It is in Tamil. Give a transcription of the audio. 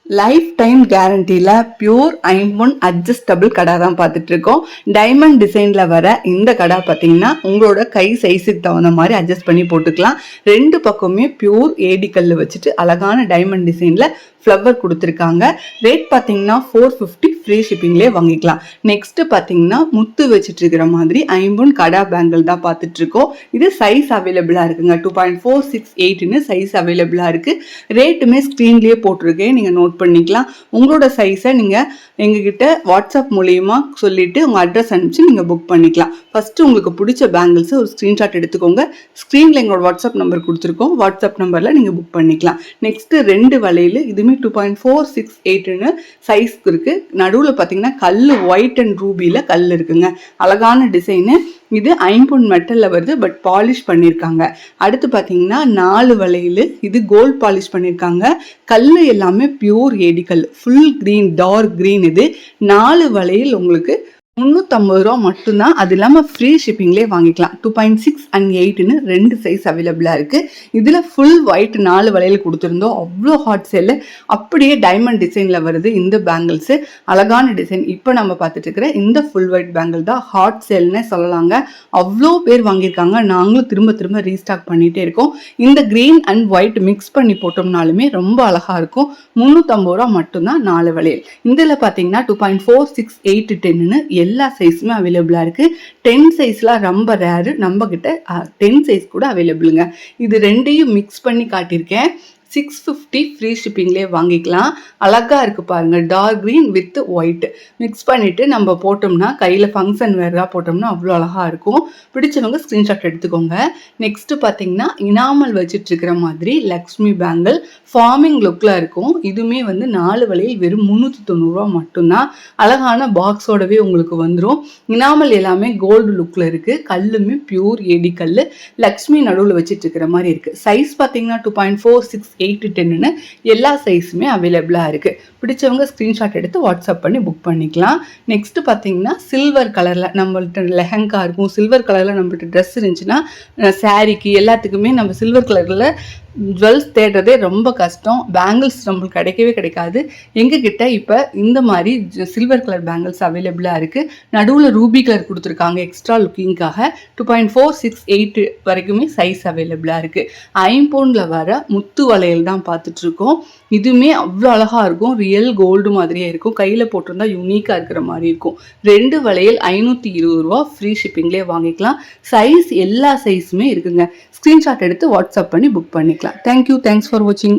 லைஃப் டைம் கேரண்டியில் பியூர் ஐம்பொன் அட்ஜஸ்டபிள் கடை தான் பார்த்துட்டு இருக்கோம். டைமண்ட் டிசைனில் வர இந்த கடை பார்த்தீங்கன்னா உங்களோட கை சைஸுக்கு தகுந்த மாதிரி அட்ஜஸ்ட் பண்ணி போட்டுக்கலாம். ரெண்டு பக்கமே பியூர் ஏடி கல் வச்சுட்டு அழகான டைமண்ட் டிசைனில் ஃப்ளவர் கொடுத்துருக்காங்க. ரேட் பார்த்தீங்கன்னா 450 ஃப்ரீ ஷிப்பிங்லேயே வாங்கிக்கலாம். நெக்ஸ்ட்டு பார்த்தீங்கன்னா முத்து வச்சுட்டு இருக்கிற மாதிரி ஐம்பொன் கடா பேங்கிள் தான் பார்த்துட்டு இருக்கோம். இது சைஸ் அவைலபிளாக இருக்குங்க. 2.468ன்னு சைஸ் அவைலபிளாக இருக்குது. ரேட்டுமே ஸ்க்ரீன்லேயே போட்டிருக்கேன், நீங்கள் நோட் பண்ணிக்கலாம். உங்களோட சைஸை நீங்கள் எங்ககிட்ட வாட்ஸ்அப் மூலியமா சொல்லிட்டு உங்கள் அட்ரஸ் அனுப்பிச்சு நீங்கள் புக் பண்ணிக்கலாம். ஃபஸ்ட்டு உங்களுக்கு பிடிச்ச பேங்கிள்ஸை ஒரு ஸ்க்ரீன்ஷாட் எடுத்துக்கோங்க. ஸ்க்ரீனில் எங்களோட வாட்ஸ்அப் நம்பர் கொடுத்துருக்கோம். வாட்ஸ்அப் நம்பரில் நீங்கள் புக் பண்ணிக்கலாம். நெக்ஸ்ட்டு ரெண்டு வளையல், இதுவுமே 2.468ன்னு சைஸ் இருக்குது. நடுவில் பார்த்தீங்கன்னா கல் ஒயிட் அண்ட் ரூபியில் கல் இருக்குங்க. அழகான டிசைனு. இது ஐம்பொன் மெட்டலில் வருது, பட் பாலிஷ் பண்ணியிருக்காங்க. அடுத்து பார்த்தீங்கன்னா 4 வளையல், இது கோல்ட் பாலிஷ் பண்ணியிருக்காங்க. கல் எல்லாமே பியூர் ஏடி கல், ஃபுல் க்ரீன், டார்க் க்ரீன். இது 4 வளையல் உங்களுக்கு 350 ரூபா மட்டும்தான். அது இல்லாமல் ஃப்ரீ ஷிப்பிங்லேயே வாங்கிக்கலாம். 2.6 and 8ன்னு ரெண்டு சைஸ் அவைலபிளாக இருக்குது. இதில் ஃபுல் ஒயிட் 4 வளையல் கொடுத்துருந்தோம். அவ்வளோ ஹாட் சேல். அப்படியே டைமண்ட் டிசைனில் வருது இந்த பேங்கிள்ஸு. அழகான டிசைன். இப்போ நம்ம பார்த்துட்டு இருக்கிற இந்த ஃபுல் ஒயிட் பேங்கிள் தான் ஹாட் சேல்னே சொல்லலாங்க. அவ்வளோ பேர் வாங்கியிருக்காங்க. நாங்களும் திரும்ப திரும்ப ரீஸ்டாக் பண்ணிகிட்டே இருக்கோம். இந்த க்ரீன் அண்ட் ஒயிட் மிக்ஸ் பண்ணி போட்டோம்னாலுமே ரொம்ப அழகாக இருக்கும். 350 ரூபா மட்டும்தான் 4 வளையல். இதில் பார்த்தீங்கன்னா 2.468 10ன்னு எல்லா சைஸுமே அவைலபிளாக இருக்குது. 10 சைஸ்லாம் ரொம்ப ரேரு. நம்ம கிட்ட 10 சைஸ் கூட அவைலபிளுங்க. இது ரெண்டையும் மிக்ஸ் பண்ணி காட்டியிருக்கேன். 650 ஃப்ரீ ஷிப்பிங்லேயே வாங்கிக்கலாம். அழகாக இருக்குது பாருங்கள். Dark green with white mix பண்ணிவிட்டு நம்ம போட்டோம்னா கையில் ஃபங்க்ஷன் வேறாக போட்டோம்னா அவ்வளோ அழகாக இருக்கும். பிடிச்சவங்க ஸ்க்ரீன்ஷாட் எடுத்துக்கோங்க. நெக்ஸ்ட்டு பார்த்தீங்கன்னா இனாமல் வச்சுட்ருக்கிற மாதிரி லக்ஷ்மி பேங்கிள் ஃபார்மிங் லுக்கில் இருக்கும். இதுவுமே 4 வளையல் வெறும் 390 ரூபா மட்டும்தான். அழகான பாக்ஸோடவே உங்களுக்கு வந்துடும். இனாமல் எல்லாமே கோல்டு லுக்கில் இருக்குது. கல்லுமே பியூர் ஏடி கல். லக்ஷ்மி நடுவில் வச்சுட்ருக்கிற மாதிரி இருக்குது. சைஸ் பார்த்தீங்கன்னா 2.468 10ன்னு எல்லா சைஸுமே அவைலபிளாக இருக்குது. பிடிச்சவங்க ஸ்க்ரீன்ஷாட் எடுத்து வாட்ஸ்அப் பண்ணி புக் பண்ணிக்கலாம். நெக்ஸ்ட்டு பார்த்தீங்கன்னா சில்வர் கலரில் நம்மள்ட்ட லெஹங்கா இருக்கும். சில்வர் கலரில் நம்மள்ட்ட ட்ரெஸ் இருந்துச்சுன்னா சாரீக்கு எல்லாத்துக்குமே நம்ம சில்வர் கலரில் ஜுவல்ஸ் தேடுறதே ரொம்ப கஷ்டம். பேங்கிள்ஸ் நம்மளுக்கு கிடைக்கவே கிடைக்காது. எங்ககிட்ட இப்போ இந்த மாதிரி சில்வர் கலர் பேங்கிள்ஸ் அவைலபிளாக இருக்குது. நடுவில் ரூபி கலர் கொடுத்துருக்காங்க எக்ஸ்ட்ரா லுக்கிங்காக. 2.468 வரைக்குமே சைஸ் அவைலபிளாக இருக்குது. ஐம்பொனில் வர முத்து வளையல் தான் பார்த்துட்ருக்கோம். இதுவுமே அவ்வளோ அழகாக இருக்கும். ரியல் கோல்டு மாதிரியே இருக்கும். கையில் போட்டிருந்தா யூனிக்காக இருக்கிற மாதிரி இருக்கும். 2 வளையல் 520 ரூபா ஃப்ரீ ஷிப்பிங்லேயே வாங்கிக்கலாம். சைஸ் எல்லா சைஸுமே இருக்குங்க. ஸ்க்ரீன்ஷாட் எடுத்து வாட்ஸ்அப் பண்ணி புக் பண்ணிக்கலாம். தேங்க்யூ. தேங்க்ஸ் ஃபார் வாட்சிங்.